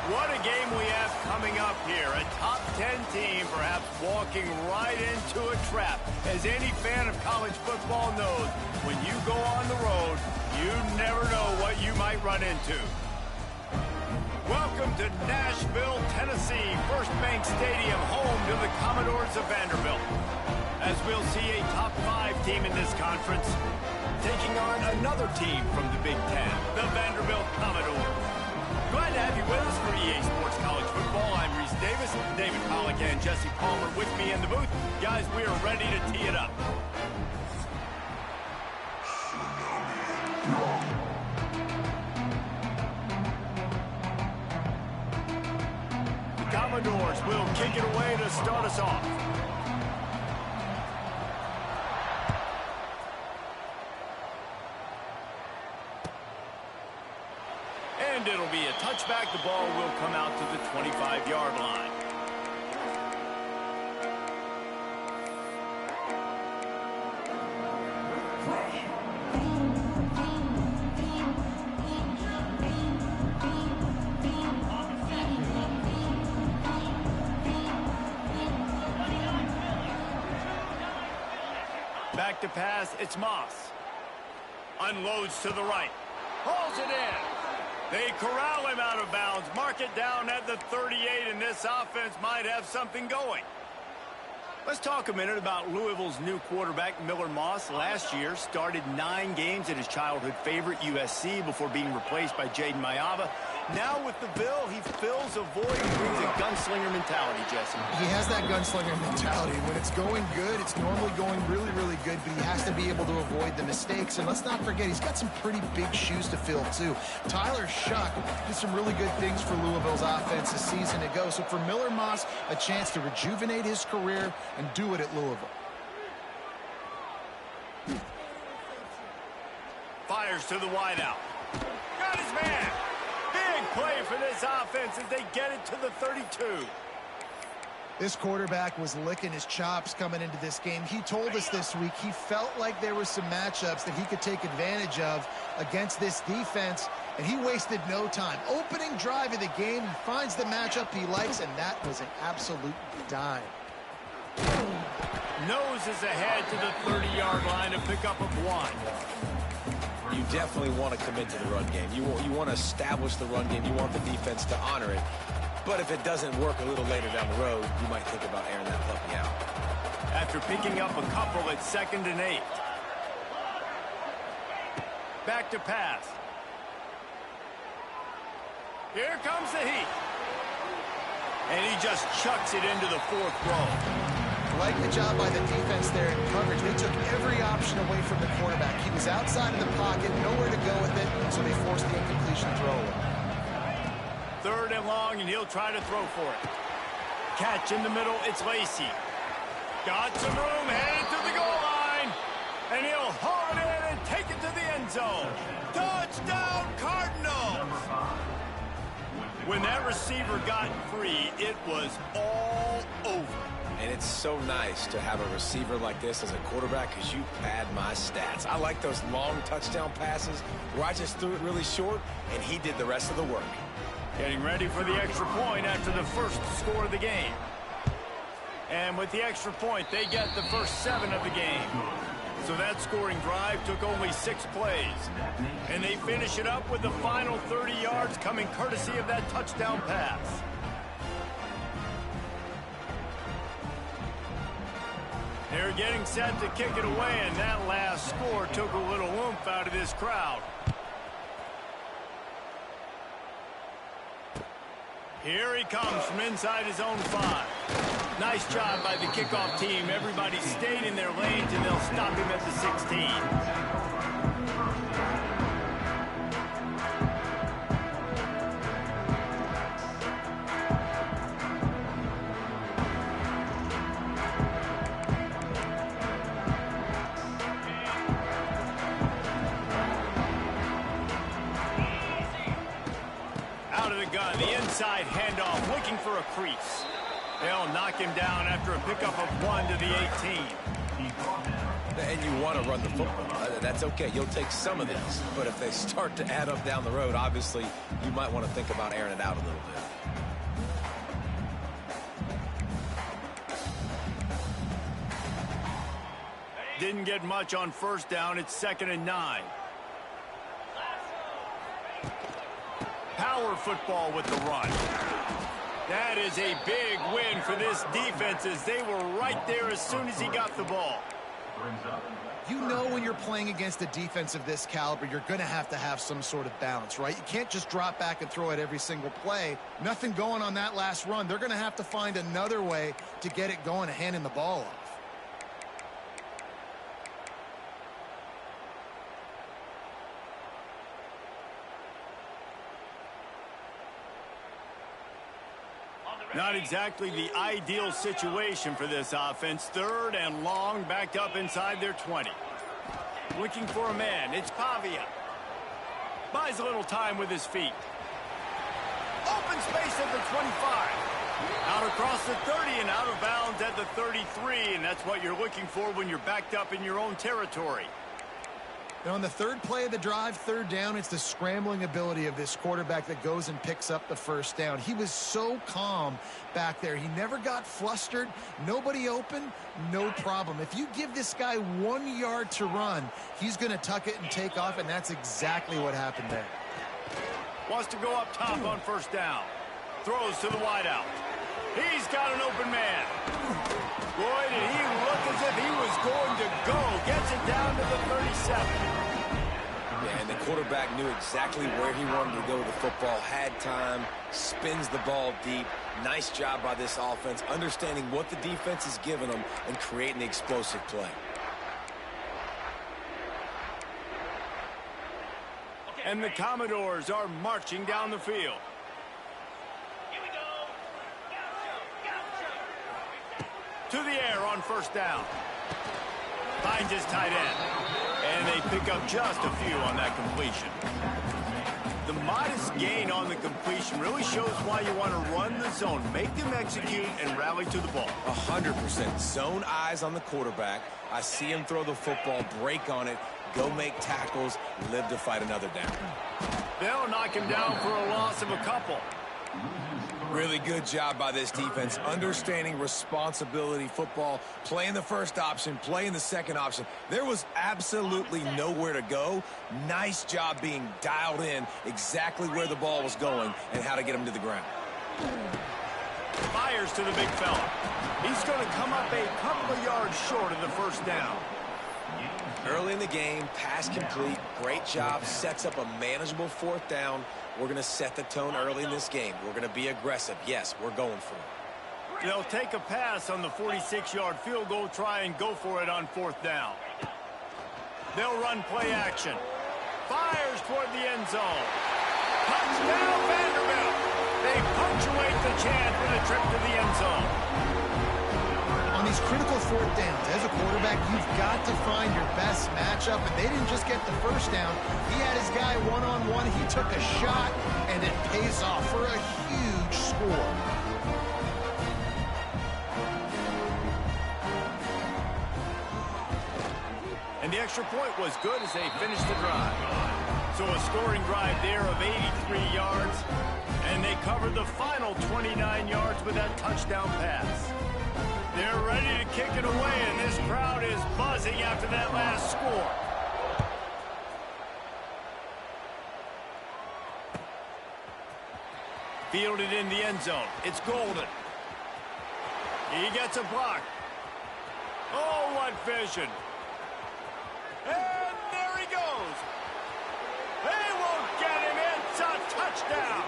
What a game we have coming up here. A top 10 team perhaps walking right into a trap. As any fan of college football knows, when you go on the road, you never know what you might run into. Welcome to Nashville, Tennessee, First Bank Stadium, home to the Commodores of Vanderbilt. As we'll see a top 5 team in this conference taking on another team from the Big Ten, the Vanderbilt Commodores. Glad to have you with us for EA Sports College Football. I'm Reese Davis, David Pollack and Jesse Palmer with me in the booth. Guys, we are ready to tee it up. The Commodores will kick it away to start us off. And it'll be a touchback. The ball will come out to the 25-yard line. Back to pass, it's Moss. Unloads to the right. Hauls it in. They corral him out of bounds, mark it down at the 38, and this offense might have something going. Let's talk a minute about Louisville's new quarterback, Miller Moss. Last year, started 9 games at his childhood favorite, USC, before being replaced by Jaden Mayava. Now with the Bill, he fills a void and brings a gunslinger mentality, Jesse. He has that gunslinger mentality. When it's going good, it's normally going really, really good, but he has to be able to avoid the mistakes. And let's not forget, he's got some pretty big shoes to fill, too. Tyler Shuck did some really good things for Louisville's offense a season ago. So for Miller Moss, a chance to rejuvenate his career and do it at Louisville. Fires to the wideout. Got his man. Big play for this offense as they get it to the 32. This quarterback was licking his chops coming into this game. He told us this week he felt like there were some matchups that he could take advantage of against this defense, and he wasted no time. Opening drive of the game, he finds the matchup he likes, and that was an absolute dime. Noses ahead to the 30-yard line, a pickup of 1. You definitely want to commit to the run game. You want to establish the run game. You want the defense to honor it. But if it doesn't work a little later down the road, you might think about airing that puppy out. After picking up a couple at 2nd and 8. Back to pass. Here comes the heat. And he just chucks it into the 4th row. Like the job by the defense there in coverage. They took every option away from the quarterback. He was outside of the pocket, nowhere to go with it, so they forced the incompletion throw. 3rd and long, and he'll try to throw for it. Catch in the middle, it's Lacey. Got some room, headed to the goal line, and he'll haul it in and take it to the end zone. Touchdown, Cardinals! When that receiver got free, it was all over. And it's so nice to have a receiver like this as a quarterback because you pad my stats. I like those long touchdown passes where I just threw it really short and he did the rest of the work. Getting ready for the extra point after the first score of the game. And with the extra point, they get the first 7 of the game. So that scoring drive took only 6 plays. And they finish it up with the final 30 yards coming courtesy of that touchdown pass. They're getting set to kick it away, and that last score took a little oomph out of this crowd. Here he comes from inside his own 5. Nice job by the kickoff team. Everybody stayed in their lanes, and they'll stop him at the 16. Gun, the inside handoff, looking for a crease. They'll knock him down after a pickup of 1 to the 18. And you want to run the football. That's okay. You'll take some of this. But if they start to add up down the road, obviously, you might want to think about airing it out a little bit. didn't get much on first down. It's 2nd and 9. Power football with the run. That is a big win for this defense as they were right there as soon as he got the ball. You know when you're playing against a defense of this caliber, you're going to have some sort of balance, right? You can't just drop back and throw it every single play. Nothing going on that last run. They're going to have to find another way to get it going and handing the ball off. Not exactly the ideal situation for this offense. 3rd and long, backed up inside their 20. Looking for a man. It's Pavia. Buys a little time with his feet. Open space at the 25. Out across the 30 and out of bounds at the 33. And that's what you're looking for when you're backed up in your own territory. And on the 3rd play of the drive, 3rd down, it's the scrambling ability of this quarterback that goes and picks up the 1st down. He was so calm back there. He never got flustered. Nobody open, no problem. If you give this guy 1 yard to run, he's going to tuck it and take off, and that's exactly what happened there. Wants to go up top on 1st down. Throws to the wideout. He's got an open man. Boy, did he look as if he was going to go. Gets it down to the 37. Yeah, and the quarterback knew exactly where he wanted to go with the football, had time, spins the ball deep. Nice job by this offense, understanding what the defense is giving them and creating the explosive play. And the Commodores are marching down the field. To the air on 1st down. Finds his tight end. And they pick up just a few on that completion. The modest gain on the completion really shows why you want to run the zone. Make them execute and rally to the ball. 100%. Zone eyes on the quarterback. I see him throw the football, break on it, go make tackles, live to fight another down. They'll knock him down for a loss of a couple. Really good job by this defense, understanding responsibility football, playing the 1st option, playing the 2nd option. There was absolutely nowhere to go. Nice job being dialed in exactly where the ball was going and how to get him to the ground. Fires to the big fella. He's going to come up a couple of yards short of the 1st down. Early in the game, pass complete, great job, sets up a manageable 4th down. We're going to set the tone early in this game. We're going to be aggressive. Yes, we're going for it. They'll take a pass on the 46-yard field goal, try and go for it on 4th down. They'll run play action. Fires toward the end zone. Touchdown, Vanderbilt. They punctuate the chance with a trip to the end zone. On these critical 4th downs, as a quarterback, you've got to find your best matchup, and they didn't just get the 1st down. He had his guy one-on-one. He took a shot, and it pays off for a huge score. And the extra point was good as they finished the drive. So a scoring drive there of 83 yards, and they covered the final 29 yards with that touchdown pass. They're ready to kick it away, and this crowd is buzzing after that last score. Fielded in the end zone. It's Golden. He gets a block. Oh, what vision. And there he goes. They won't get him. It's a touchdown.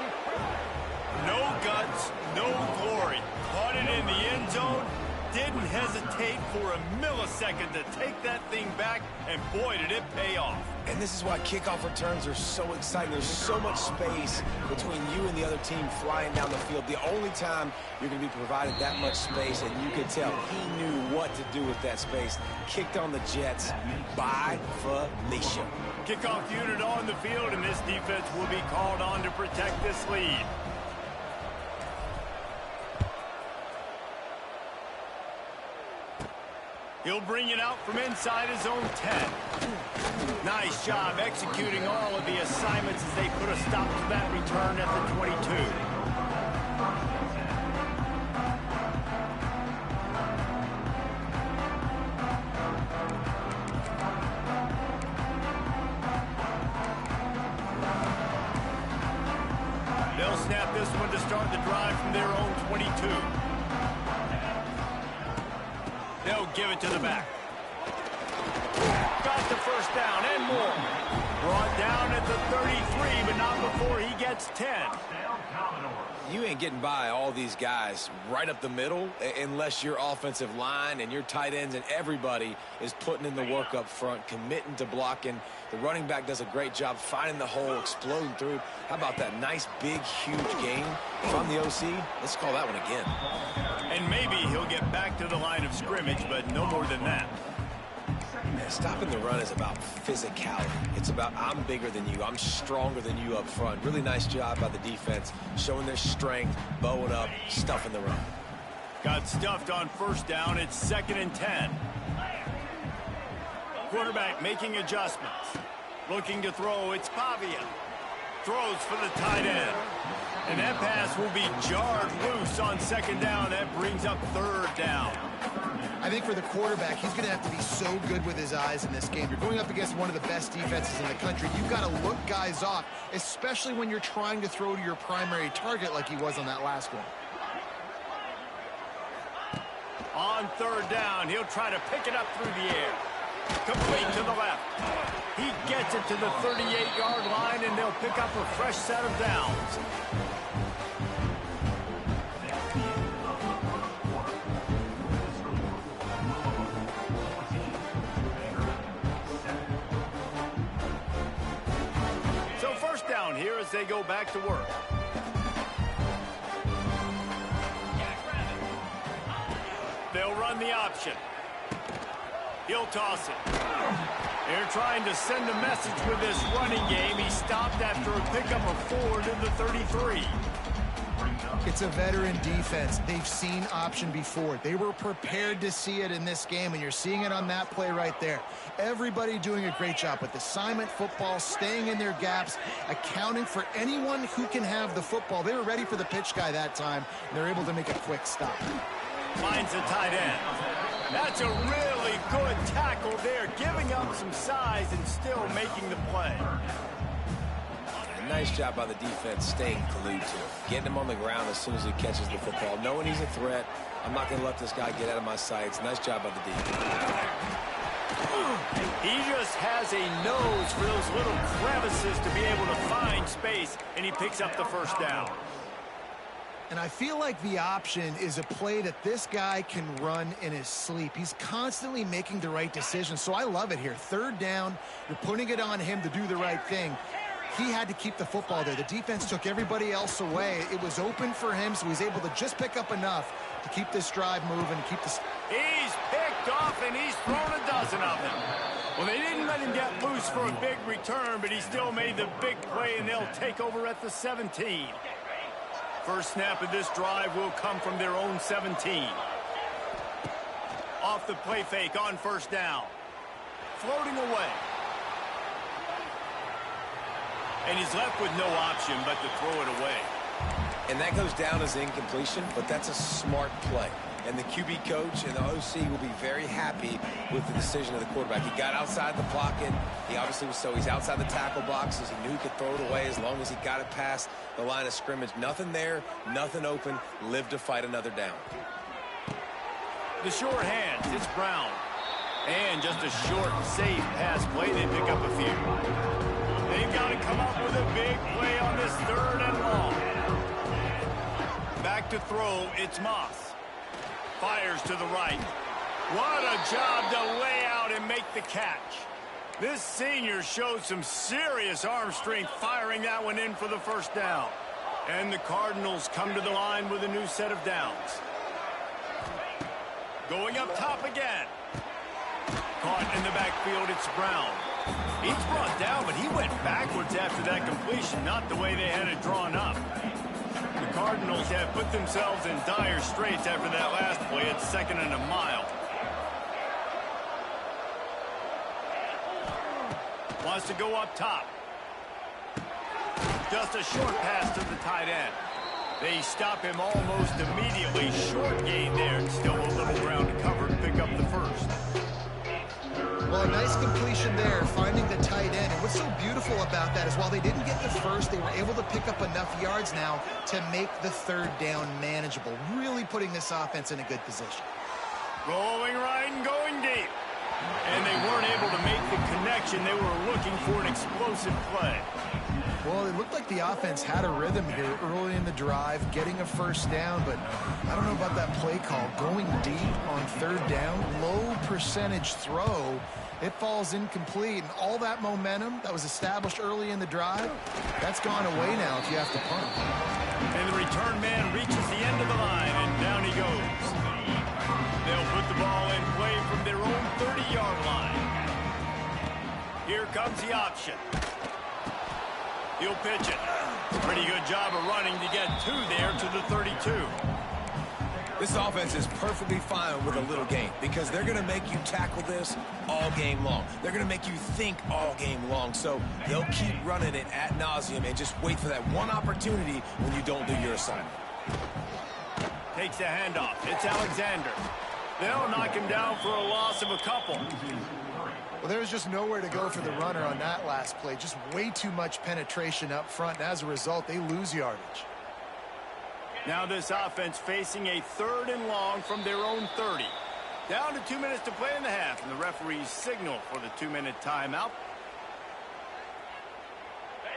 No guts, no glory. Caught it in the end zone. Didn't hesitate for a millisecond to take that thing back, and boy, did it pay off. And this is why kickoff returns are so exciting. There's so much space between you and the other team flying down the field. The only time you're going to be provided that much space, and you could tell he knew what to do with that space. Kicked on the Jets by Felicia. Kickoff unit on the field, and this defense will be called on to protect this lead. He'll bring it out from inside his own 10. Nice job executing all of the assignments as they put a stop to that return at the 22. snap this one to start the drive from their own 22. They'll give it to the back. Got the first down and more. Brought down at the 33, but not before he gets 10. You ain't getting by all these guys right up the middle unless your offensive line and your tight ends and everybody is putting in the work up front, committing to blocking. The running back does a great job finding the hole, exploding through. How about that nice, big, huge gain from the OC? Let's call that one again. And maybe he'll get back to the line of scrimmage, but no more than that. Stopping the run is about physicality. It's about I'm bigger than you. I'm stronger than you up front. Really nice job by the defense, showing their strength, bowing up, stuffing the run. Got stuffed on first down. It's 2nd and 10. Quarterback making adjustments. Looking to throw. It's Pavia. Throws for the tight end. And that pass will be jarred loose on 2nd down. That brings up 3rd down. I think for the quarterback, he's going to have to be so good with his eyes in this game. You're going up against one of the best defenses in the country. You've got to look guys off, especially when you're trying to throw to your primary target like he was on that last one. On 3rd down, he'll try to pick it up through the air. Complete to the left. He gets it to the 38-yard line, and they'll pick up a fresh set of downs. Here as they go back to work. They'll run the option. He'll toss it. They're trying to send a message with this running game. He stopped after a pickup of 4 to the 33. It's a veteran defense. They've seen option before. They were prepared to see it in this game, and you're seeing it on that play right there. Everybody doing a great job with assignment football, staying in their gaps, accounting for anyone who can have the football. They were ready for the pitch guy that time, and they're able to make a quick stop. Finds a tight end. That's a really good tackle there, giving up some size and still making the play. Nice job by the defense staying glued to him. Getting him on the ground as soon as he catches the football. Knowing he's a threat. I'm not going to let this guy get out of my sights. Nice job by the defense. He just has a nose for those little crevices to be able to find space, and he picks up the first down. And I feel like the option is a play that this guy can run in his sleep. He's constantly making the right decision, so I love it here. 3rd down, you're putting it on him to do the right thing. He had to keep the football there. The defense took everybody else away. It was open for him, so he's able to just pick up enough to keep this drive moving and keep this. He's picked off, and he's thrown a dozen of them. Well, they didn't let him get loose for a big return, but he still made the big play, and they'll take over at the 17. First snap of this drive will come from their own 17. Off the play fake on first down. Floating away. And he's left with no option but to throw it away. And that goes down as incompletion, but that's a smart play. And the QB coach and the OC will be very happy with the decision of the quarterback. He got outside the pocket. He obviously was he's outside the tackle boxes. He knew he could throw it away as long as he got it past the line of scrimmage. Nothing there, nothing open. Live to fight another down. The short hands, it's Brown. And just a short, safe pass play. They pick up a few. They've got to come up with a big play on this 3rd and long. Back to throw, it's Moss. Fires to the right. What a job to lay out and make the catch. This senior showed some serious arm strength firing that one in for the first down. And the Cardinals come to the line with a new set of downs. Going up top again. Caught in the backfield, it's Brown. He's brought down, but he went backwards after that completion, not the way they had it drawn up. The Cardinals have put themselves in dire straits after that last play. It's 2nd and a mile. Wants to go up top. Just a short pass to the tight end. They stop him almost immediately. Short gain there. Still a little ground to cover to pick up the first. Well, a nice completion there, finding the tight end. And what's so beautiful about that is while they didn't get the first, they were able to pick up enough yards now to make the third down manageable, really putting this offense in a good position. Rolling right and going deep. And they weren't able to make the connection. They were looking for an explosive play. Well, it looked like the offense had a rhythm here early in the drive, getting a first down, but I don't know about that play call. Going deep on third down, low percentage throw, it falls incomplete, and all that momentum that was established early in the drive, that's gone away now if you have to punt. And the return man reaches the end of the line, and down he goes. They'll put the ball in play from their own 30-yard line. Here comes the option. He'll pitch it. Pretty good job of running to get two there to the 32. This offense is perfectly fine with a little game because they're going to make you tackle this all game long. They're going to make you think all game long. So they'll keep running it ad nauseum and just wait for that one opportunity when you don't do your assignment. Takes the handoff. It's Alexander. They'll knock him down for a loss of a couple. Well, there was just nowhere to go for the runner on that last play. Just way too much penetration up front, and as a result, they lose yardage. Now this offense facing a 3rd and long from their own 30. Down to 2 minutes to play in the half, and the referees signal for the 2-minute timeout.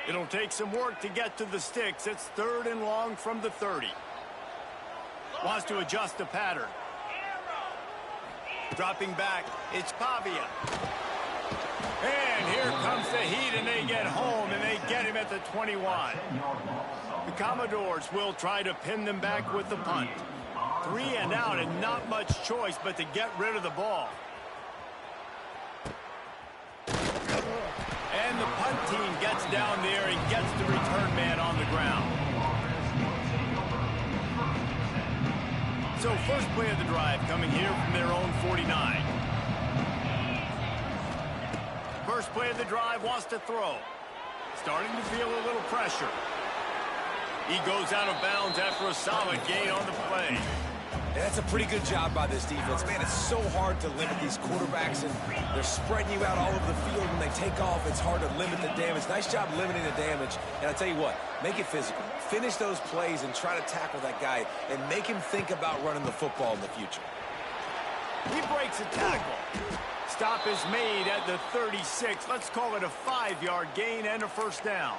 It'll take some work to get to the sticks. It's 3rd and long from the 30. Wants to adjust the pattern. Dropping back, it's Pavia. And here comes the heat, and they get home, and they get him at the 21. The Commodores will try to pin them back with the punt. 3 and out, and not much choice but to get rid of the ball. And the punt team gets down there and gets the return man on the ground. So first play of the drive coming here from their own 49. First play of the drive, wants to throw. Starting to feel a little pressure. He goes out of bounds after a solid gain on the play. And that's a pretty good job by this defense. Man, it's so hard to limit these quarterbacks, and they're spreading you out all over the field. When they take off, it's hard to limit the damage. Nice job limiting the damage. And I tell you what, make it physical. Finish those plays and try to tackle that guy and make him think about running the football in the future. He breaks a tackle. Stop is made at the 36. Let's call it a 5-yard gain and a first down.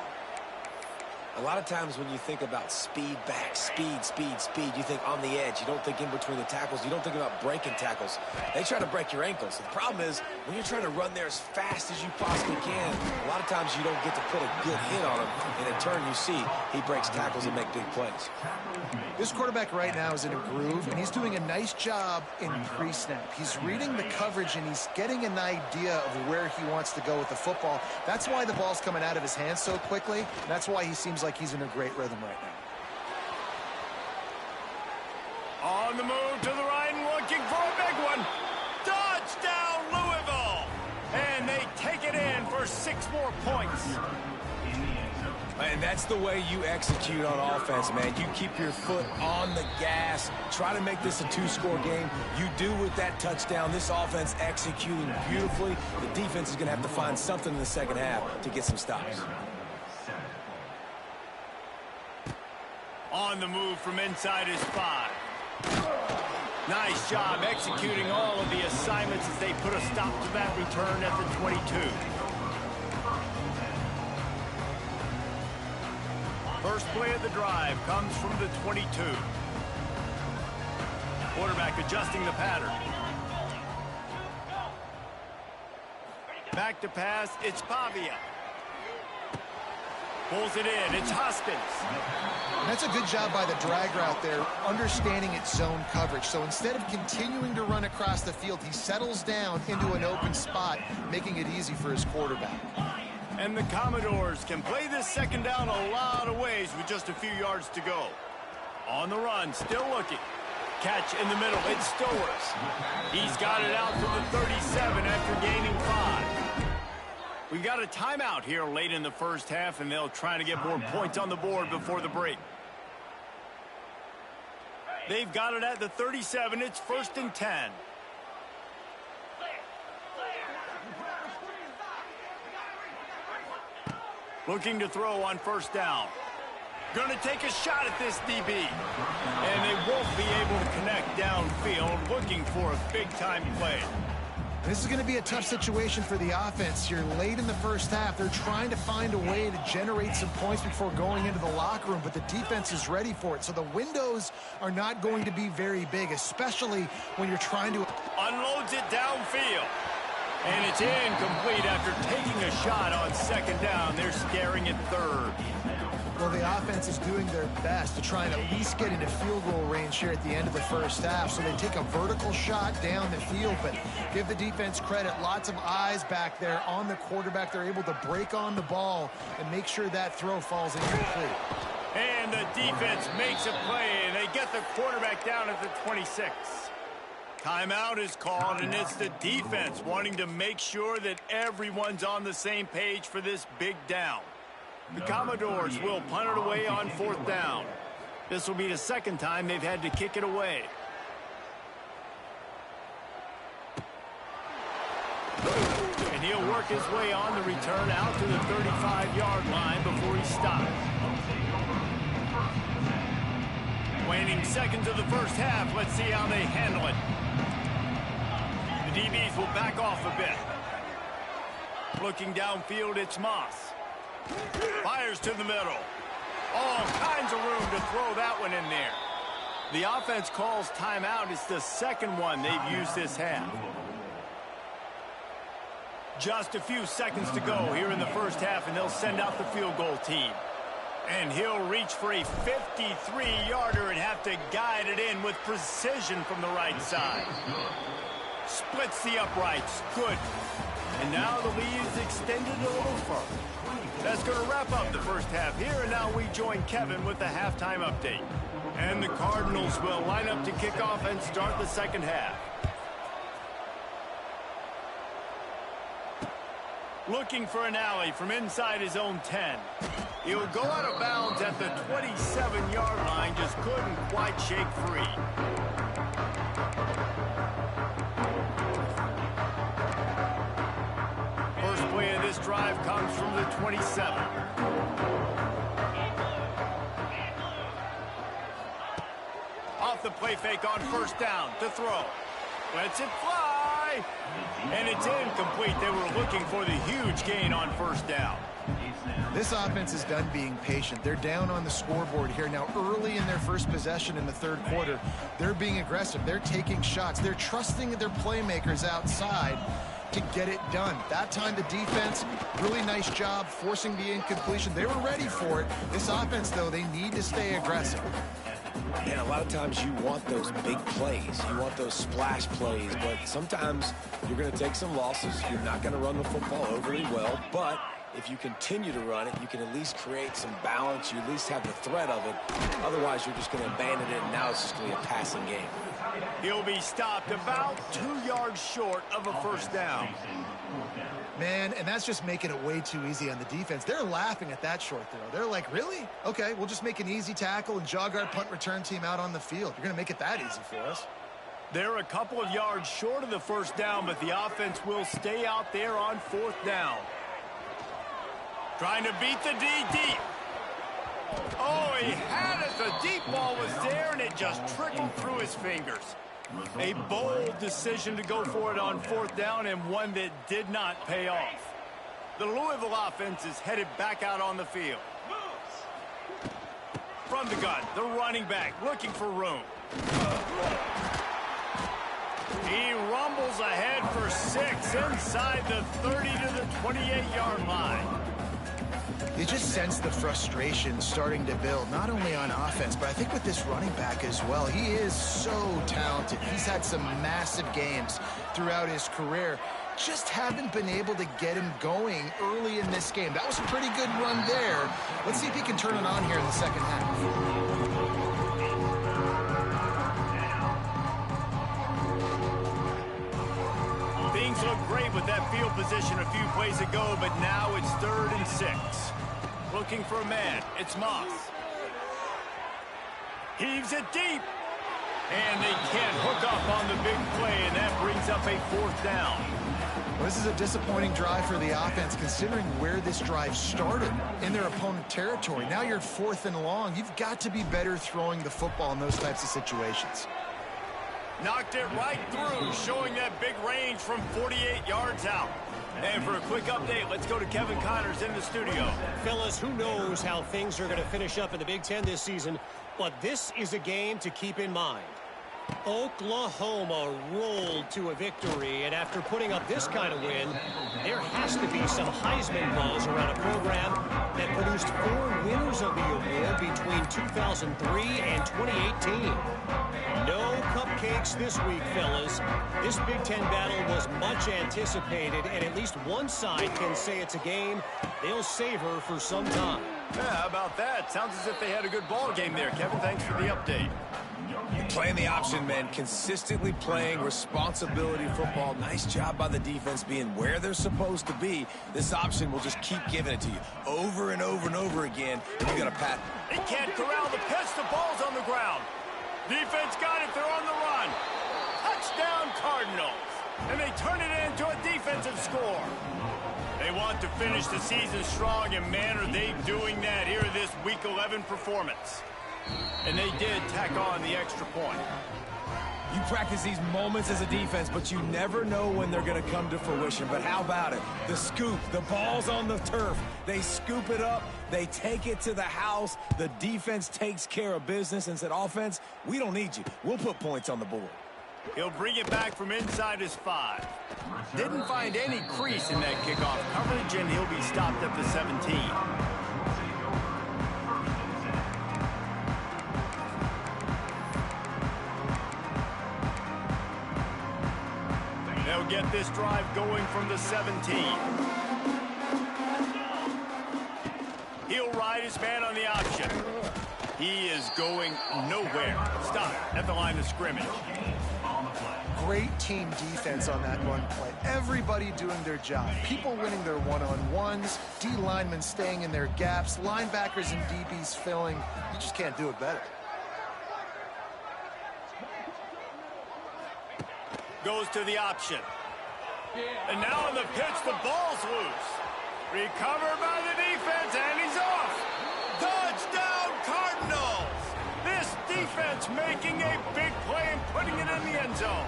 A lot of times when you think about speed back, speed, you think on the edge. You don't think in between the tackles. You don't think about breaking tackles. They try to break your ankles. The problem is when you're trying to run there as fast as you possibly can, a lot of times you don't get to put a good hit on him. And in turn, you see he breaks tackles and make big plays. This quarterback right now is in a groove, and he's doing a nice job in pre-snap. He's reading the coverage, and he's getting an idea of where he wants to go with the football. That's why the ball's coming out of his hands so quickly, and that's why he seems like he's in a great rhythm right now. On the move to the right and looking for a big one. Touchdown, Louisville! And they take it in for 6 more points. And that's the way you execute on offense, man. You keep your foot on the gas. Try to make this a 2-score game. You do with that touchdown. This offense executing beautifully. The defense is going to have to find something in the second half to get some stops. On the move from inside his 5. Nice job executing all of the assignments as they put a stop to that return at the 22. First play of the drive comes from the 22. Quarterback adjusting the pattern. Back to pass, it's Pavia. Pulls it in, it's Hoskins. And that's a good job by the drag route there, understanding its zone coverage. So instead of continuing to run across the field, he settles down into an open spot, making it easy for his quarterback. And the Commodores can play this second down a lot of ways with just a few yards to go. On the run, still looking. Catch in the middle, it's Stowers. He's got it out to the 37 after gaining 5. We got a timeout here late in the first half, and they'll try to get more points on the board before the break. They've got it at the 37. It's 1st and 10. Looking to throw on first down. Going to take a shot at this DB. And they won't be able to connect downfield, looking for a big-time play. This is going to be a tough situation for the offense here. Late in the first half, they're trying to find a way to generate some points before going into the locker room, but the defense is ready for it. So the windows are not going to be very big, especially when you're trying to... Unloads it downfield. And it's incomplete after taking a shot on second down. They're scaring at third. Well, the offense is doing their best to try and at least get into field goal range here at the end of the first half. So they take a vertical shot down the field, but give the defense credit. Lots of eyes back there on the quarterback. They're able to break on the ball and make sure that throw falls incomplete. And the defense makes a play, and they get the quarterback down at the 26. Timeout is called, and it's the defense wanting to make sure that everyone's on the same page for this big down. The Commodores will punt it away on fourth down. This will be the second time they've had to kick it away. And he'll work his way on the return out to the 35-yard line before he stops. Waning seconds of the first half. Let's see how they handle it. The DBs will back off a bit. Looking downfield, it's Moss. Fires to the middle. All kinds of room to throw that one in there. The offense calls timeout. It's the second one they've used this half. Just a few seconds to go here in the first half, and they'll send out the field goal team. And he'll reach for a 53-yarder and have to guide it in with precision from the right side. Splits the uprights. Good. And now the lead is extended a little further. That's going to wrap up the first half here, and now we join Kevin with the halftime update. And the Cardinals will line up to kick off and start the second half. Looking for an alley from inside his own 10. He'll go out of bounds at the 27-yard line, just couldn't quite shake free. First play of this drive comes from the 27. Off the play fake on first down to throw. Lets it fly. And it's incomplete. They were looking for the huge gain on first down. This offense is done being patient. They're down on the scoreboard here. Now, early in their first possession in the third quarter, they're being aggressive. They're taking shots. They're trusting their playmakers outside to get it done. That time, the defense, really nice job forcing the incompletion. They were ready for it. This offense, though, they need to stay aggressive. And a lot of times you want those big plays. You want those splash plays, but sometimes you're going to take some losses. You're not going to run the football overly well, but if you continue to run it, you can at least create some balance. You at least have the threat of it. Otherwise, you're just going to abandon it, and now it's just going to be a passing game. He'll be stopped about 2 yards short of a first down. Man, and that's just making it way too easy on the defense. They're laughing at that short throw. They're like, really? Okay, we'll just make an easy tackle and jog our punt return team out on the field. You're going to make it that easy for us. They're a couple of yards short of the first down, but the offense will stay out there on fourth down. Trying to beat the D deep. Oh, he had it. The deep ball was there, and it just trickled through his fingers. A bold decision to go for it on fourth down, and one that did not pay off. The Louisville offense is headed back out on the field. From the gun, the running back looking for room. He rumbles ahead for 6 inside the 30 to the 28-yard line. You just sense the frustration starting to build, not only on offense, but I think with this running back as well. He is so talented. He's had some massive games throughout his career. Just haven't been able to get him going early in this game. That was a pretty good run there. Let's see if he can turn it on here in the second half. Things look great with that field position a few plays ago, but now it's 3rd and 6. Looking for a man. It's Moss. Heaves it deep. And they can't hook up on the big play, and that brings up a 4th down. Well, this is a disappointing drive for the offense, considering where this drive started in their opponent territory. Now you're 4th and long. You've got to be better throwing the football in those types of situations. Knocked it right through, showing that big range from 48 yards out. And for a quick update, let's go to Kevin Connors in the studio. Fellas, who knows how things are going to finish up in the Big Ten this season, but this is a game to keep in mind. Oklahoma rolled to a victory, and after putting up this kind of win, there has to be some Heisman buzz around a program that produced 4 winners of the award between 2003 and 2018. No cupcakes this week, fellas. This Big Ten battle was much anticipated, and at least one side can say it's a game they'll savor for some time. Yeah, how about that? Sounds as if they had a good ball game there, Kevin. Thanks for the update. Playing the option, man. Consistently playing responsibility football. Nice job by the defense being where they're supposed to be. This option will just keep giving it to you over and over and over again. And you got a pat. They can't corral the pitch. The ball's on the ground. Defense got it. They're on the run. Touchdown, Cardinals. And they turn it into a defensive score. They want to finish the season strong, and man, are they doing that here in this Week 11 performance. And they did tack on the extra point. You practice these moments as a defense, but you never know when they're going to come to fruition. But how about it? The scoop, the ball's on the turf. They scoop it up. They take it to the house. The defense takes care of business and said, offense, we don't need you. We'll put points on the board. He'll bring it back from inside his 5. Didn't find any crease in that kickoff coverage, and he'll be stopped at the 17. They'll get this drive going from the 17. He'll ride his man on the option. He is going nowhere. Stop at the line of scrimmage. Great team defense on that run play. Everybody doing their job. People winning their one-on-ones, D linemen staying in their gaps, linebackers and DBs filling. You just can't do it better. Goes to the option. And now on the pitch, the ball's loose. Recovered by the defense, and he's off. Touchdown, Cardinals! This defense making a big play and putting it in the end zone.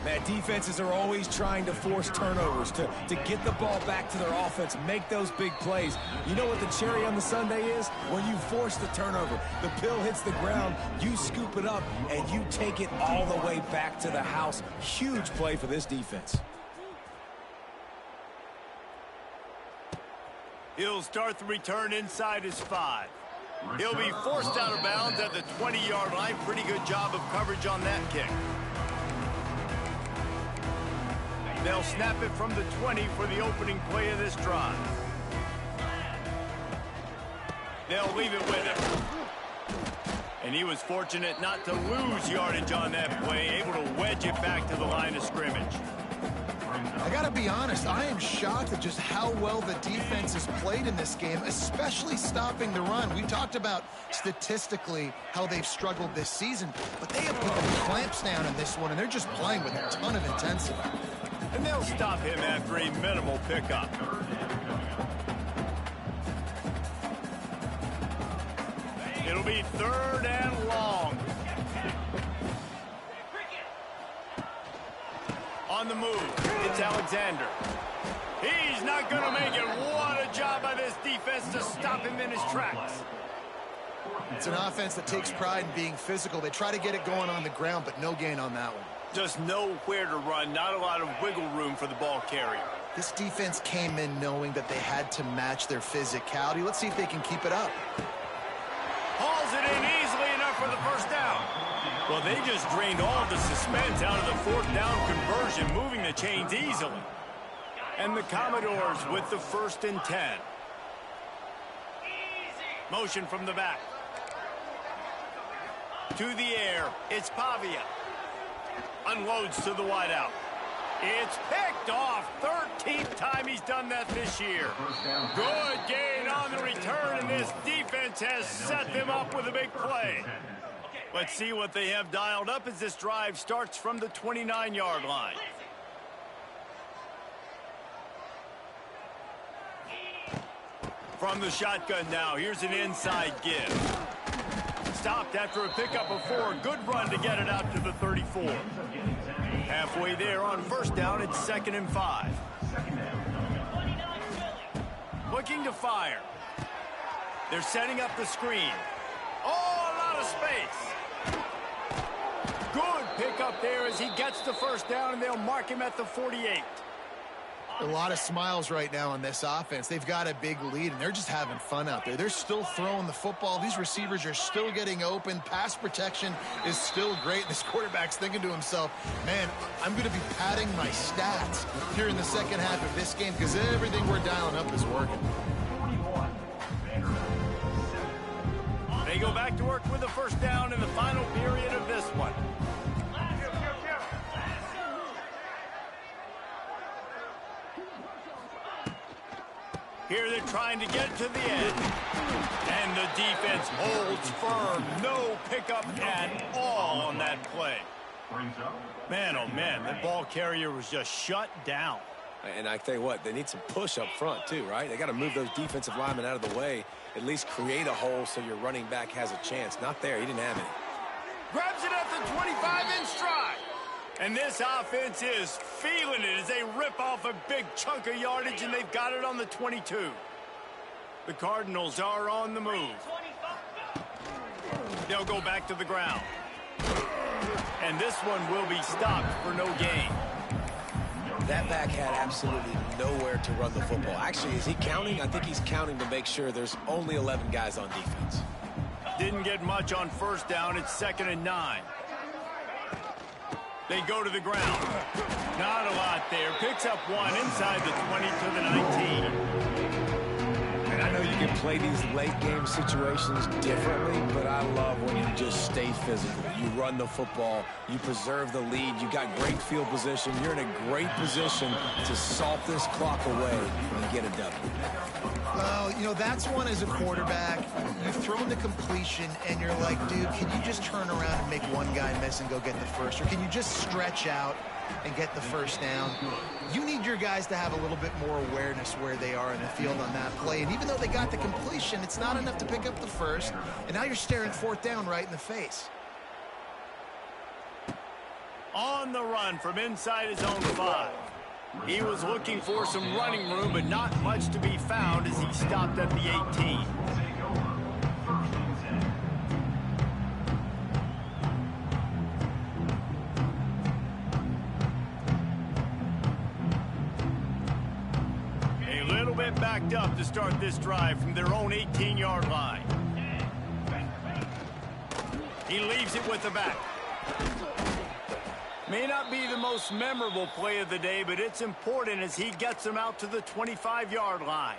Man, defenses are always trying to force turnovers, to get the ball back to their offense, make those big plays. You know what the cherry on the sundae is? When you force the turnover, the pill hits the ground, you scoop it up, and you take it all the way back to the house. Huge play for this defense. He'll start the return inside his 5. He'll be forced out of bounds at the 20-yard line. Pretty good job of coverage on that kick. They'll snap it from the 20 for the opening play of this drive. They'll leave it with him. And he was fortunate not to lose yardage on that play, able to wedge it back to the line of scrimmage. I got to be honest, I am shocked at just how well the defense has played in this game, especially stopping the run. We talked about statistically how they've struggled this season, but they have put the clamps down in this one, and they're just playing with a ton of intensity. And they'll stop him after a minimal pickup. It'll be 3rd and long. On the move, it's Alexander. He's not going to make it. What a job by this defense to stop him in his tracks. It's an offense that takes pride in being physical. They try to get it going on the ground, but no gain on that one. Just nowhere to run, not a lot of wiggle room for the ball carrier. This defense came in knowing that they had to match their physicality. Let's see if they can keep it up. Hauls it in easily enough for the first down. Well, they just drained all the suspense out of the 4th down conversion, moving the chains easily. And the Commodores with the 1st and 10. Motion from the back. To the air, it's Pavia. Unloads to the wideout. It's picked off. 13th time he's done that this year. Good gain on the return, and this defense has set them up with a big play. Let's see what they have dialed up as this drive starts from the 29-yard line. From the shotgun now, here's an inside give. Stopped after a pickup of 4. Good run to get it out to the 34. Halfway there on first down, it's 2nd and 5. Looking to fire. They're setting up the screen. Oh, a lot of space. Good pickup there as he gets the first down, and they'll mark him at the 48. A lot of smiles right now on this offense. They've got a big lead, and they're just having fun out there. They're still throwing the football. These receivers are still getting open. Pass protection is still great. This quarterback's thinking to himself, man, I'm going to be padding my stats here in the second half of this game because everything we're dialing up is working. They go back to work with the first down in the final period of this one. Here they're trying to get to the end. And the defense holds firm. No pickup at all on that play. Man, oh man, that ball carrier was just shut down. And I tell you what, they need some push up front too, right? They got to move those defensive linemen out of the way, at least create a hole so your running back has a chance. Not there. He didn't have any. Grabs it at the 25 in stride. And this offense is feeling it as they rip off a big chunk of yardage, and they've got it on the 22. The Cardinals are on the move. They'll go back to the ground. And this one will be stopped for no gain. That back had absolutely nowhere to run the football. Actually, is he counting? I think he's counting to make sure there's only 11 guys on defense. Didn't get much on first down. It's 2nd and 9. They go to the ground. Not a lot there. Picks up 1 inside the 20 to the 19. And I know you can play these late game situations differently, but I love when you just stay physical. You run the football. You preserve the lead. You got great field position. You're in a great position to salt this clock away and get a W. Well, you know, that's one as a quarterback. You've thrown the completion, and you're like, dude, can you just turn around and make one guy miss and go get the first? Or can you just stretch out and get the first down? You need your guys to have a little bit more awareness where they are in the field on that play. And even though they got the completion, it's not enough to pick up the first. And now you're staring 4th down right in the face. On the run from inside his own 5. He was looking for some running room, but not much to be found as he stopped at the 18. A little bit backed up to start this drive from their own 18-yard line. He leaves it with the back. May not be the most memorable play of the day, but it's important as he gets them out to the 25-yard line.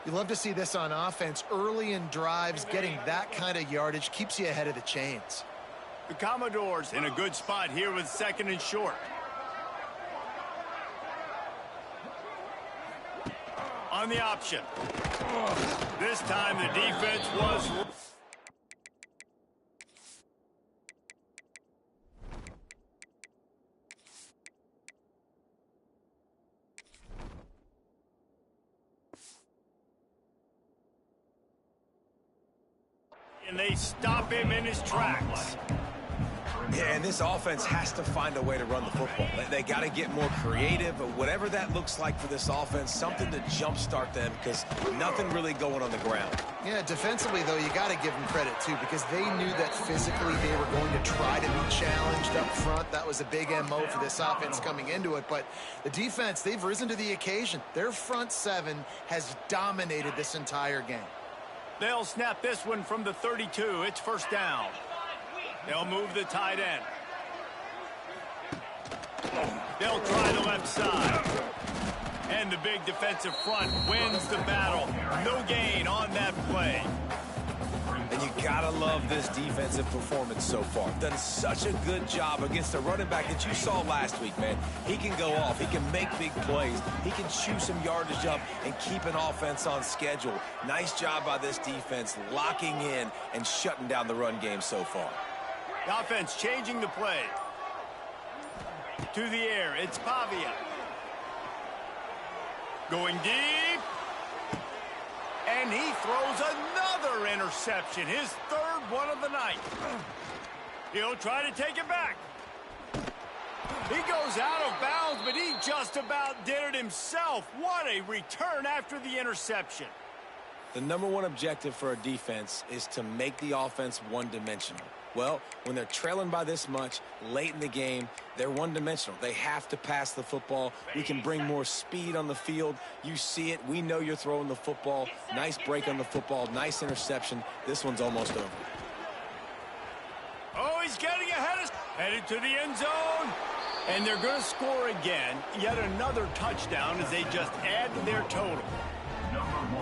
You love to see this on offense. Early in drives, getting that kind of yardage keeps you ahead of the chains. The Commodores in a good spot here with 2nd and short. On the option. This time the defense was... and they stop him in his tracks. Yeah, and this offense has to find a way to run the football. They got to get more creative, but whatever that looks like for this offense, something to jumpstart them because nothing really going on the ground. Yeah, defensively, though, you got to give them credit, too, because they knew that physically they were going to try to be challenged up front. That was a big MO for this offense coming into it. But the defense, they've risen to the occasion. Their front 7 has dominated this entire game. They'll snap this one from the 32. It's first down. They'll move the tight end. They'll try the left side. And the big defensive front wins the battle. No gain on that play. And you gotta love this defensive performance so far. Done such a good job against a running back that you saw last week, man. He can go off. He can make big plays. He can chew some yardage up and keep an offense on schedule. Nice job by this defense locking in and shutting down the run game so far. The offense changing the play. To the air, it's Pavia. Going deep. And he throws another interception, his third one of the night. He'll try to take it back. He goes out of bounds, but he just about did it himself. What a return after the interception. The number one objective for a defense is to make the offense one-dimensional. Well, when they're trailing by this much late in the game, they're one-dimensional. They have to pass the football. We can bring more speed on the field. You see it. We know you're throwing the football. Nice break on the football. Nice interception. This one's almost over. Oh, he's getting ahead. Headed to the end zone. And they're going to score again. Yet another touchdown as they just add to their total.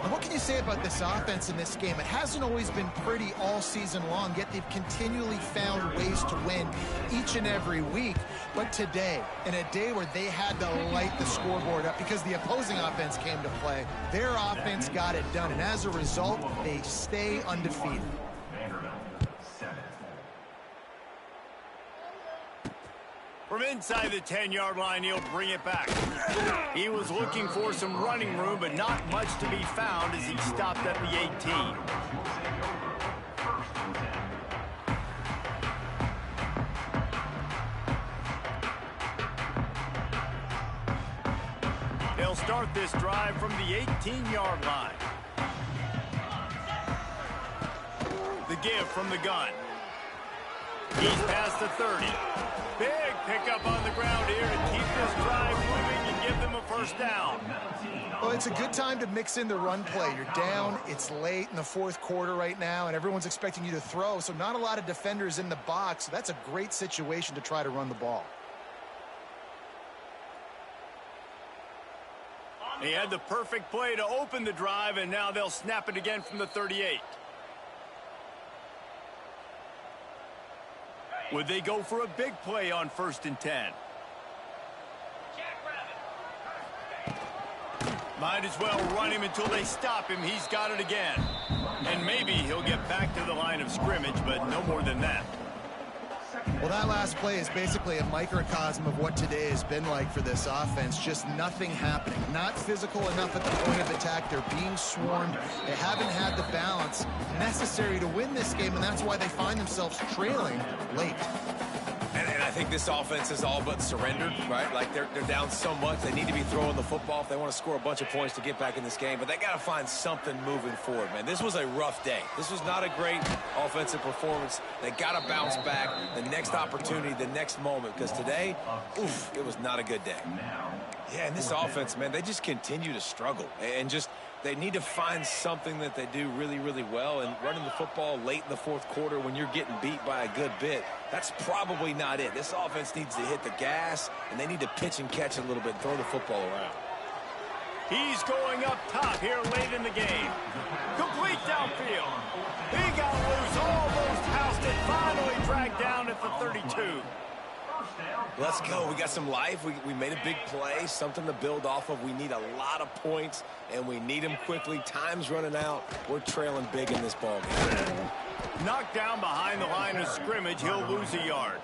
What can you say about this offense in this game? It hasn't always been pretty all season long, yet they've continually found ways to win each and every week. But today, in a day where they had to light the scoreboard up because the opposing offense came to play, their offense got it done. And as a result, they stay undefeated. From inside the 10-yard line, he'll bring it back. He was looking for some running room, but not much to be found as he stopped at the 18. They'll start this drive from the 18-yard line. The give from the gun. He's past the 30. Big pickup on the ground here to keep this drive moving and give them a first down. Well, it's a good time to mix in the run play. You're down, it's late in the fourth quarter right now, and everyone's expecting you to throw, so not a lot of defenders in the box. So that's a great situation to try to run the ball. He had the perfect play to open the drive, and now they'll snap it again from the 38. Would they go for a big play on 1st and 10? Might as well run him until they stop him. He's got it again. And maybe he'll get back to the line of scrimmage, but no more than that. Well, that last play is basically a microcosm of what today has been like for this offense. Just nothing happening. Not physical enough at the point of attack. They're being swarmed. They haven't had the balance necessary to win this game, and that's why they find themselves trailing late. And I think this offense is all but surrendered, right? Like they're down so much, they need to be throwing the football if they want to score a bunch of points to get back in this game. But they got to find something moving forward, man. This was a rough day. This was not a great offensive performance. They got to bounce back the next opportunity, the next moment, because today, oof, it was not a good day. Yeah, and this offense, man, they just continue to struggle and just they need to find something that they do really, really well. And running the football late in the fourth quarter when you're getting beat by a good bit, that's probably not it. This offense needs to hit the gas, and they need to pitch and catch a little bit, throw the football around. He's going up top here late in the game. Complete downfield. He got loose, almost housed it, finally dragged down at the 32. Let's go. We got some life. We made a big play, something to build off of. We need a lot of points, and we need them quickly. Time's running out. We're trailing big in this ball game. Knocked down behind the line of scrimmage. He'll lose a yard.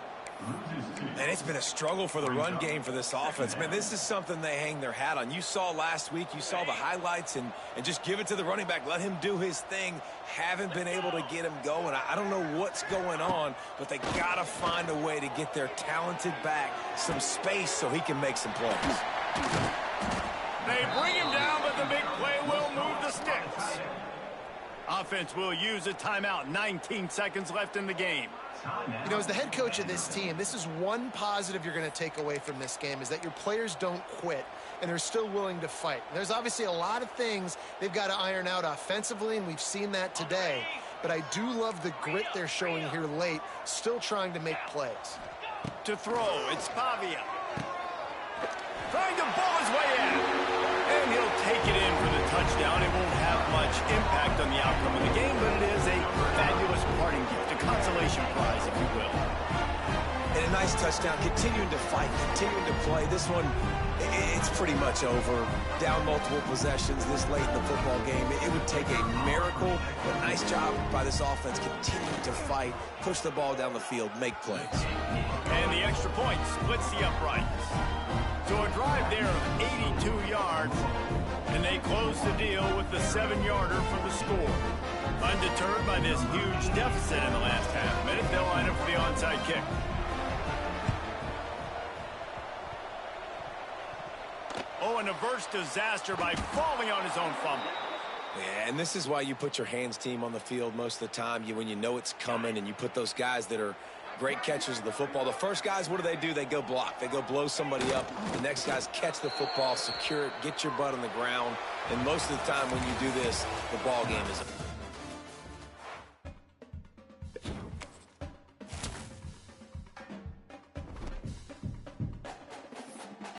And it's been a struggle for the run game for this offense. Man, this is something they hang their hat on. You saw last week, you saw the highlights, and just give it to the running back. Let him do his thing. Haven't been able to get him going. I don't know what's going on, but they got to find a way to get their talented back some space so he can make some plays. They bring him down, but the big play will move the sticks. Offense will use a timeout. 19 seconds left in the game. You know, as the head coach of this team, this is one positive you're going to take away from this game, is that your players don't quit, and they're still willing to fight. There's obviously a lot of things they've got to iron out offensively, and we've seen that today. But I do love the grit they're showing here late, still trying to make plays. To throw, it's Pavia. Trying to ball his way in. And he'll take it in for the touchdown. It won't have much much impact on the outcome of the game, but it is a fabulous parting gift, a consolation prize, if you will. And a nice touchdown, continuing to fight, continuing to play. This one, it's pretty much over. Down multiple possessions this late in the football game. It would take a miracle, but nice job by this offense continuing to fight, push the ball down the field, make plays. And the extra point splits the uprights. So a drive there of 82 yards, and they close the deal with the 7-yarder for the score. Undeterred by this huge deficit in the last half minute, they'll line up for the onside kick. Oh, an averts disaster by falling on his own fumble. Yeah, and this is why you put your hands team on the field most of the time. When you know it's coming, and you put those guys that are great catchers of the football. The first guys, what do? They go block. They go blow somebody up. The next guys catch the football, secure it, get your butt on the ground. And most of the time when you do this, the ball game is